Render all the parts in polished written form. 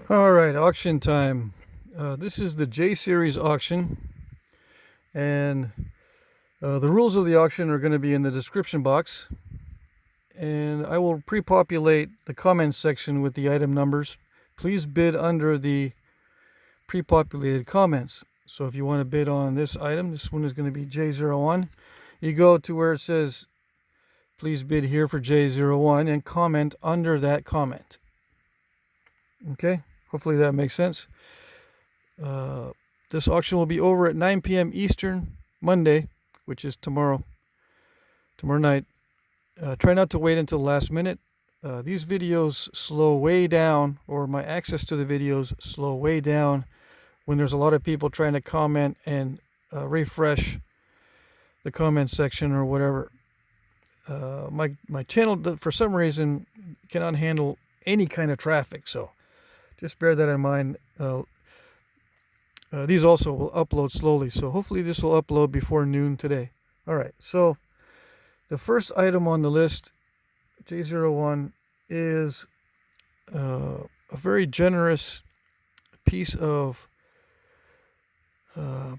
All right, auction time. This is the J Series auction, and the rules of the auction are going to be in the description box. And I will pre-populate the comments section with the item numbers. Please bid under the pre-populated comments. So if you want to bid on this item, this one is going to be J01. You go to where it says, please bid here for J01 and comment under that comment. Okay, hopefully that makes sense. This auction will be over at 9 p.m. Eastern, Monday, which is tomorrow night. Try not to wait until the last minute. These videos slow way down, or my access to the videos slow way down when there's a lot of people trying to comment and refresh the comment section or whatever. My channel, for some reason, cannot handle any kind of traffic, so just bear that in mind. These also will upload slowly, so hopefully this will upload before noon today. All right, so the first item on the list, J01, is a very generous piece of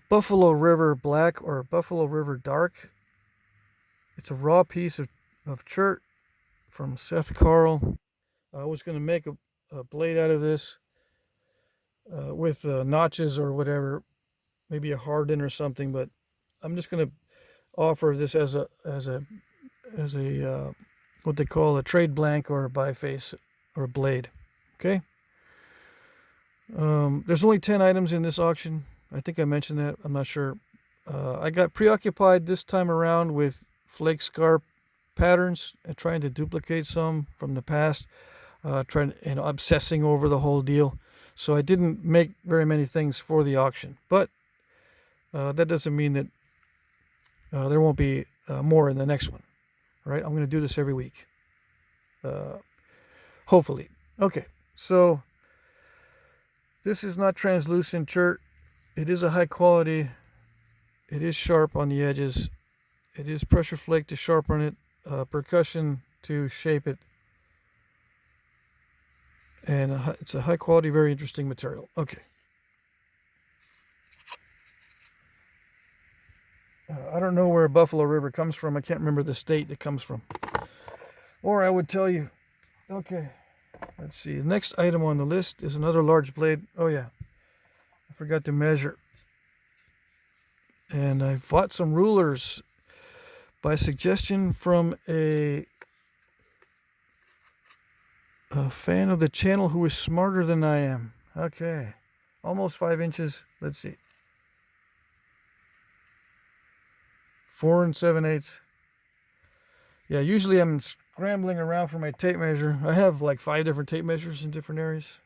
Buffalo River Black or Buffalo River Dark. It's a raw piece of chert from Seth Carl. I was going to make a blade out of this with notches or whatever, maybe a harden or something, but I'm just going to offer this as a what they call a trade blank or a biface or a blade. Okay. There's only 10 items in this auction. I think I mentioned that. I'm not sure. I got preoccupied this time around with flake scar patterns and trying to duplicate some from the past, obsessing over the whole deal. So I didn't make very many things for the auction, but that doesn't mean that there won't be more in the next one. All right, I'm going to do this every week, hopefully. Okay, so this is not translucent chert. It is a high quality. It is sharp on the edges. It is pressure flake to sharpen it, percussion to shape it. And it's a high quality, very interesting material. Okay. I don't know where Buffalo River comes from. I can't remember the state it comes from. Or I would tell you. Okay. Let's see. The next item on the list is another large blade. Oh, yeah. I forgot to measure. And I bought some rulers by suggestion from a fan of the channel who is smarter than I am. Okay. Almost 5 inches. Let's see. 4 7/8. Yeah, usually I'm scrambling around for my tape measure. I have like 5 different tape measures in different areas,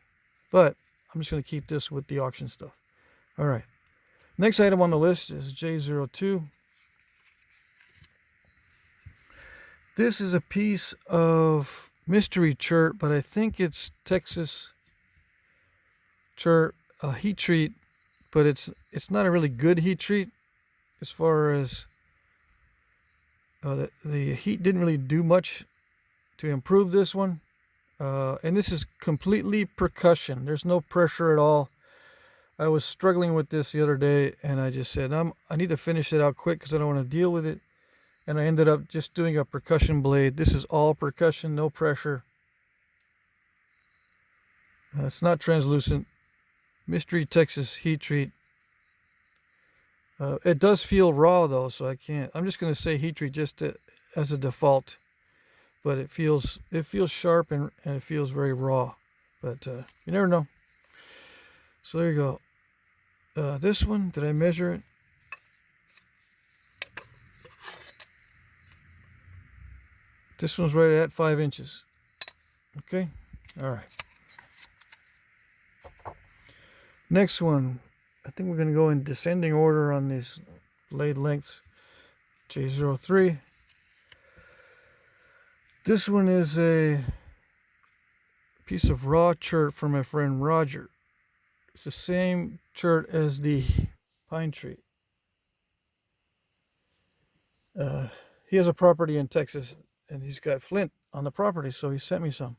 but I'm just going to keep this with the auction stuff. All right. Next item on the list is J02. This is a piece of mystery chert, but I think it's Texas chert, heat treat, but it's not a really good heat treat as far as the heat didn't really do much to improve this one. And this is completely percussion. There's no pressure at all. I was struggling with this the other day, and I just said, I need to finish it out quick because I don't want to deal with it. And I ended up just doing a percussion blade. This is all percussion, no pressure. It's not translucent. Mystery Texas heat treat. It does feel raw though, so I can't. I'm just going to say heat treat just as a default, but it feels sharp and it feels very raw. But you never know. So there you go. This one, did I measure it? This one's right at 5 inches. Okay. All right. Next one. I think we're going to go in descending order on these blade lengths. J03. This one is a piece of raw chert from my friend Roger. It's the same chert as the pine tree. He has a property in Texas, and he's got flint on the property, so he sent me some.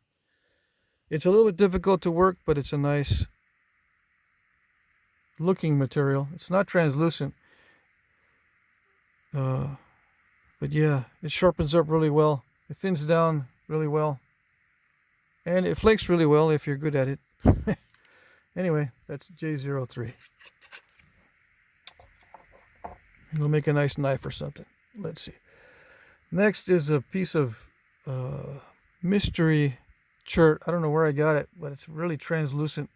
It's a little bit difficult to work, but it's a nice looking material. It's not translucent. But yeah, it sharpens up really well. It thins down really well. And it flakes really well if you're good at it. Anyway, that's J03. It'll make a nice knife or something. Let's see. Next is a piece of mystery chert. I don't know where I got it, but it's really translucent.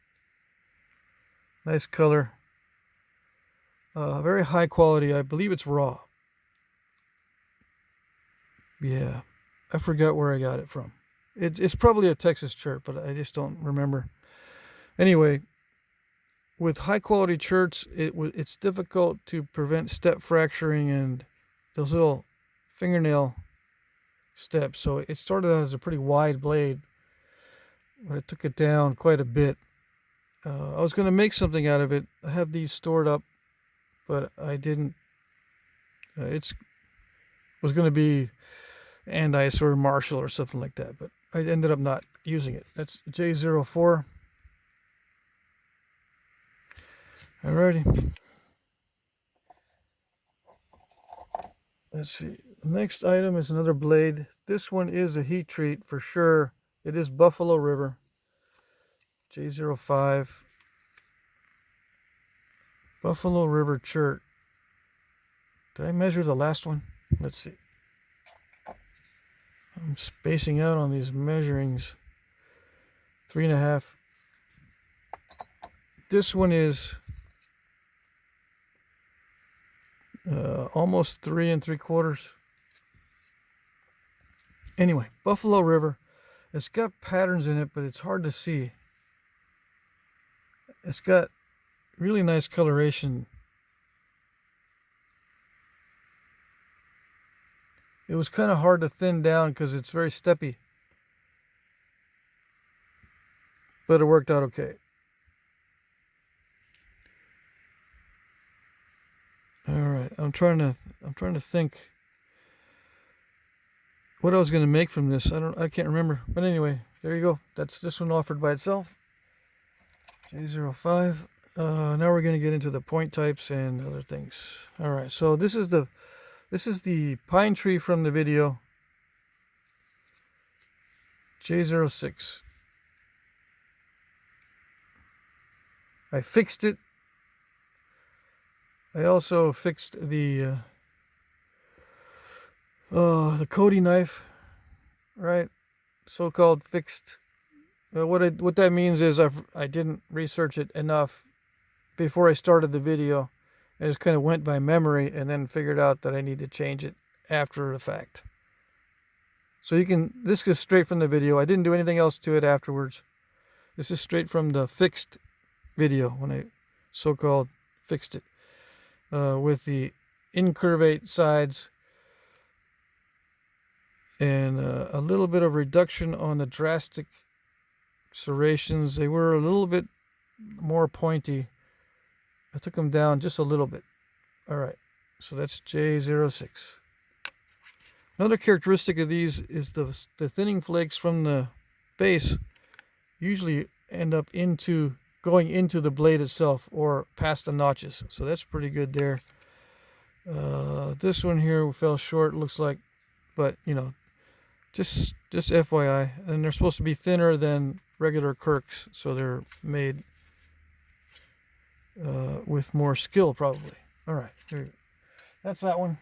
Nice color. Very high quality. I believe it's raw. Yeah, I forgot where I got it from. It's probably a Texas chert, but I just don't remember. Anyway, with high quality cherts, it's difficult to prevent step fracturing and those little fingernail steps. So it started out as a pretty wide blade, but I took it down quite a bit. I was going to make something out of it. I have these stored up, but I didn't. It was going to be Andice or Marshall or something like that, but I ended up not using it. That's J04. Alrighty. Let's see. The next item is another blade. This one is a heat treat for sure. It is Buffalo River. J05. Buffalo River chert. Did I measure the last one? Let's see. I'm spacing out on these measurings. 3.5. This one is almost 3 3/4. Anyway, Buffalo River. It's got patterns in it, but it's hard to see. It's got really nice coloration. It was kind of hard to thin down because it's very steppy. But it worked out okay. All right, I'm trying to think what I was going to make from this. I can't remember. But anyway, there you go. That's this one offered by itself. J05. Now we're going to get into the point types and other things. All right, so this is the pine tree from the video. J06. I fixed it. I also fixed the Cody knife, right? So-called fixed. What that means is I didn't research it enough before I started the video. I just kind of went by memory and then figured out that I need to change it after the fact. So this is straight from the video. I didn't do anything else to it afterwards. This is straight from the fixed video when I so-called fixed it. With the incurvate sides and a little bit of reduction on the drastic serrations. They were a little bit more pointy. I took them down just a little bit. All right, so that's J06. Another characteristic of these is the thinning flakes from the base usually end up going into the blade itself or past the notches. So that's pretty good there. This one here fell short, looks like, but you know, just FYI. And they're supposed to be thinner than regular Kirks, so they're made with more skill probably. All right, here you go. That's that one.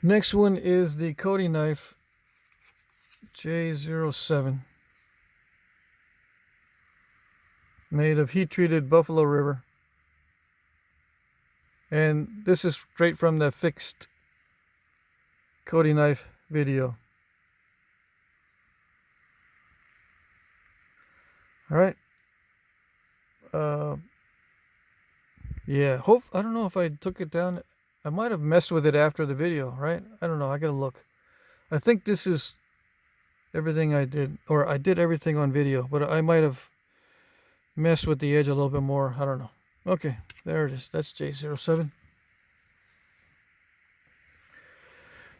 Next one is the Cody knife, J07. Made of heat-treated Buffalo River. And this is straight from the fixed Cody knife video. All right. Yeah, I don't know if I took it down. I might have messed with it after the video, right? I don't know. I got to look. I think this is everything I did, or I did everything on video, but I might have mess with the edge a little bit more. I don't know. Okay, there it is. That's J07.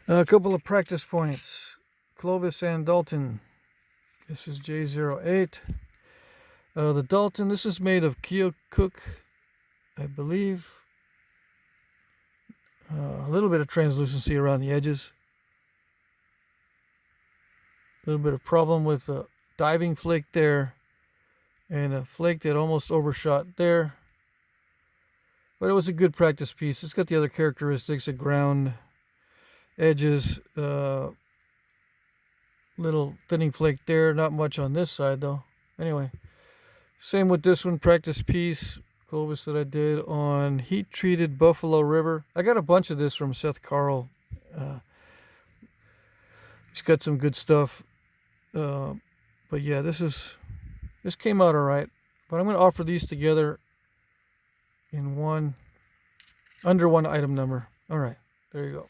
A couple of practice points. Clovis and Dalton. This is J08. The Dalton, this is made of Keokuk, I believe. A little bit of translucency around the edges. A little bit of problem with a diving flake there, and a flake that almost overshot there. But it was a good practice piece. It's got the other characteristics of ground edges, little thinning flake there, not much on this side though. Anyway, same with this one, practice piece, Clovis, that I did on heat treated Buffalo River. I got a bunch of this from Seth Carl. He's got some good stuff. But yeah, this came out all right. But I'm going to offer these together in under one item number. All right, there you go.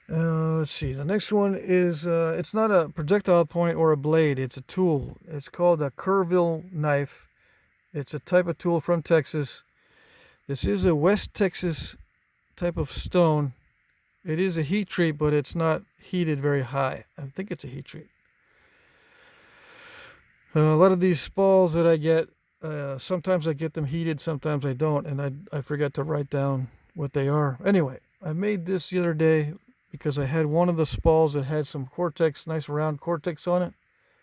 Let's see. The next one is, it's not a projectile point or a blade. It's a tool. It's called a Kerrville knife. It's a type of tool from Texas. This is a West Texas type of stone. It is a heat treat, but it's not heated very high. I think it's a heat treat. A lot of these spalls that I get, sometimes I get them heated, sometimes I don't, and I forget to write down what they are. Anyway, I made this the other day because I had one of the spalls that had some Cortex, nice round Cortex on it.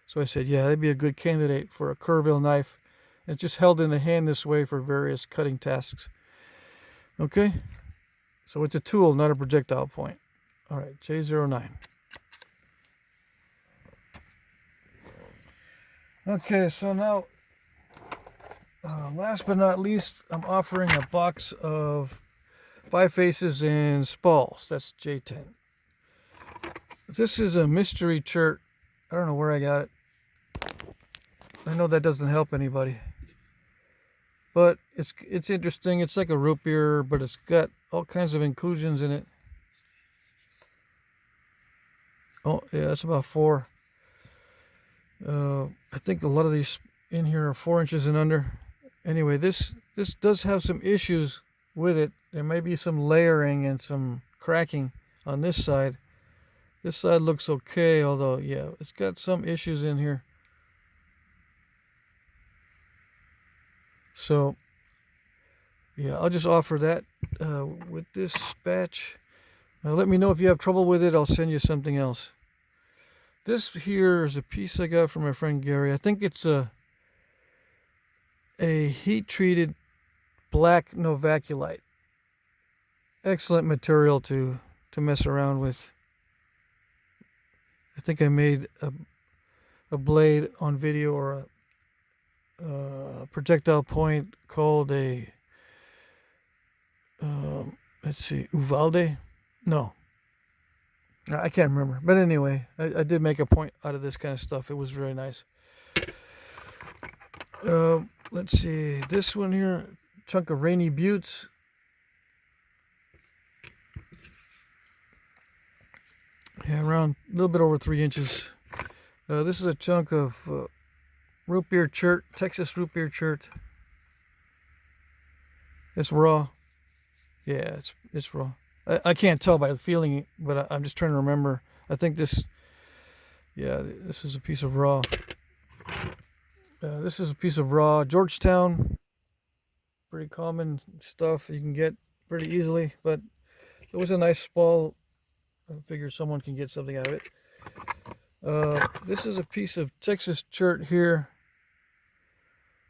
So I said, yeah, that'd be a good candidate for a Kerrville knife. And it's just held in the hand this way for various cutting tasks. Okay, so it's a tool, not a projectile point. All right, J09. Okay, so now, last but not least, I'm offering a box of bifaces and spalls. That's J10. This is a mystery chert. I don't know where I got it. I know that doesn't help anybody. But it's interesting. It's like a root beer, but it's got all kinds of inclusions in it. Oh, yeah, that's about 4. I think a lot of these in here are 4 inches and under. Anyway, this does have some issues with it. There may be some layering and some cracking on this side. This side looks okay, although, yeah, it's got some issues in here. So, yeah, I'll just offer that with this batch. Let me know if you have trouble with it. I'll send you something else. This here is a piece I got from my friend Gary. I think it's a heat-treated black novaculite. Excellent material to mess around with. I think I made a blade on video, or a projectile point called a, let's see, Uvalde? No. I can't remember. But anyway, I did make a point out of this kind of stuff. It was very nice. Let's see. This one here, chunk of Rainy Buttes. Yeah, around a little bit over 3 inches. This is a chunk of root beer chert, Texas root beer chert. It's raw. Yeah, it's raw. I can't tell by the feeling, but I'm just trying to remember. I think this, yeah, this is a piece of raw. This is a piece of raw Georgetown. Pretty common stuff you can get pretty easily, but it was a nice spall. I figure someone can get something out of it. This is a piece of Texas chert here.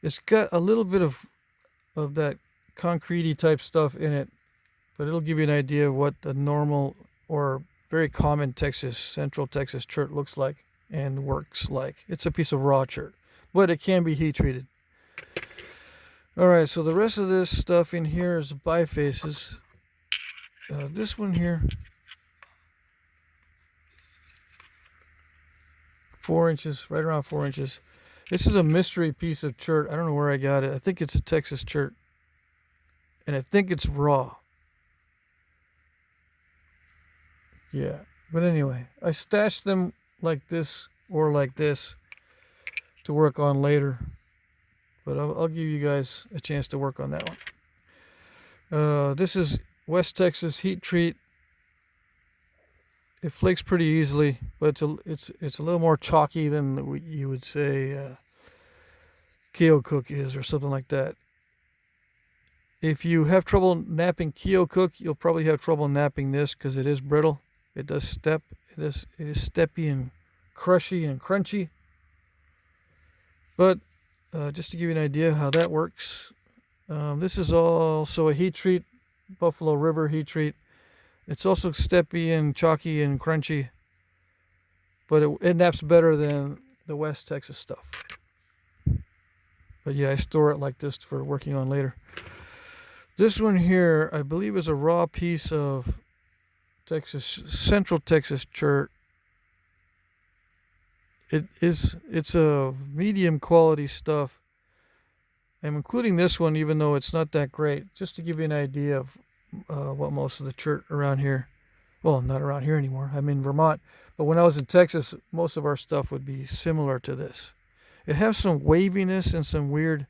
It's got a little bit of that concrete-y type stuff in it, but it'll give you an idea of what the normal or very common Central Texas chert looks like and works like. It's a piece of raw chert, but it can be heat treated. All right, so the rest of this stuff in here is bifaces. This one here, 4 inches, right around 4 inches. This is a mystery piece of chert. I don't know where I got it. I think it's a Texas chert, and I think it's raw. Yeah, but anyway, I stashed them like this or like this to work on later. But I'll give you guys a chance to work on that one. This is West Texas heat treat. it flakes pretty easily, but it's a little more chalky than what you would say Keo Cook is, or something like that. If you have trouble napping Keo Cook, you'll probably have trouble napping this because it is brittle. It does step. It is steppy and crushy and crunchy. But just to give you an idea how that works, this is also a heat treat, Buffalo River heat treat. It's also steppy and chalky and crunchy, but it naps better than the West Texas stuff. But yeah, I store it like this for working on later. This one here, I believe, is a raw piece of Central Texas chert. It's a medium quality stuff. I'm including this one even though it's not that great, just to give you an idea of what most of the chert around here, well, not around here anymore, I'm in Vermont, but when I was in Texas, most of our stuff would be similar to this. It has some waviness and some weird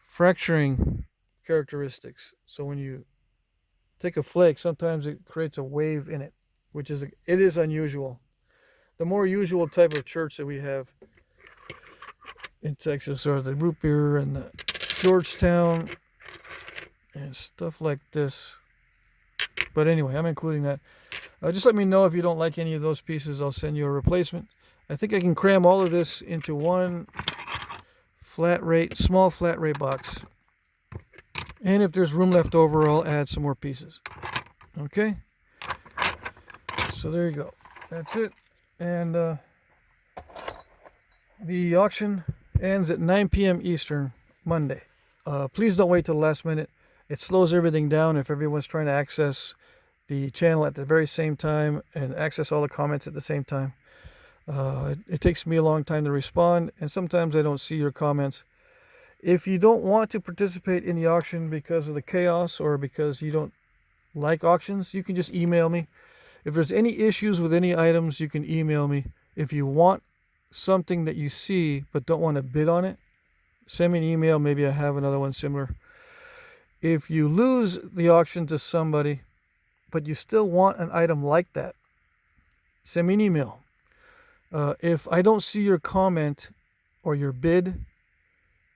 fracturing characteristics. So when you take a flake, sometimes it creates a wave in it, which is it is unusual. The more usual type of church that we have in Texas are the root beer and the Georgetown and stuff like this. But anyway, I'm including that. Just let me know if you don't like any of those pieces. I'll send you a replacement. I think I can cram all of this into one small flat rate box. And if there's room left over, I'll add some more pieces. Okay? So there you go. That's it. And the auction ends at 9 p.m. Eastern, Monday. Please don't wait till the last minute. It slows everything down if everyone's trying to access the channel at the very same time and access all the comments at the same time. It takes me a long time to respond, and sometimes I don't see your comments. If you don't want to participate in the auction because of the chaos or because you don't like auctions, you can just email me. If there's any issues with any items, you can email me. If you want something that you see but don't want to bid on it, send me an email. Maybe I have another one similar. If you lose the auction to somebody but you still want an item like that, send me an email. If I don't see your comment or your bid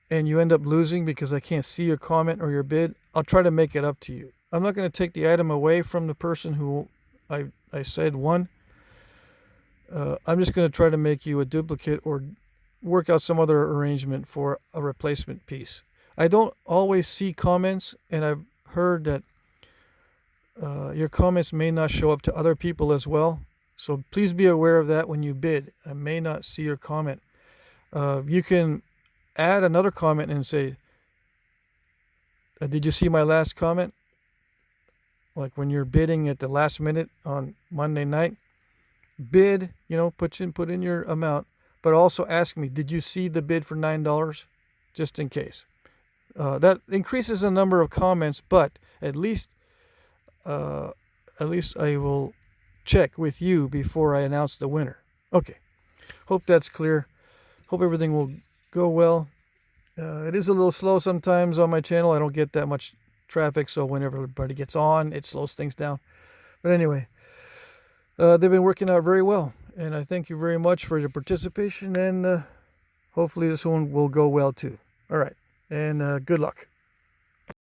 and you end up losing because I can't see your comment or your bid, I'll try to make it up to you. I'm not going to take the item away from the person who I said won. I'm just going to try to make you a duplicate or work out some other arrangement for a replacement piece. I don't always see comments, and I've heard that your comments may not show up to other people as well. So please be aware of that when you bid. I may not see your comment. You can add another comment and say, did you see my last comment? Like when you're bidding at the last minute on Monday night, bid, put in your amount, but also ask me, did you see the bid for $9? Just in case. That increases the number of comments, but at least I will check with you before I announce the winner. Okay. Hope that's clear. Hope everything will go well. It is a little slow sometimes on my channel. I don't get that much traffic, so whenever everybody gets on, it slows things down. But anyway, they've been working out very well, and I thank you very much for your participation, and hopefully this one will go well too. All right, and good luck.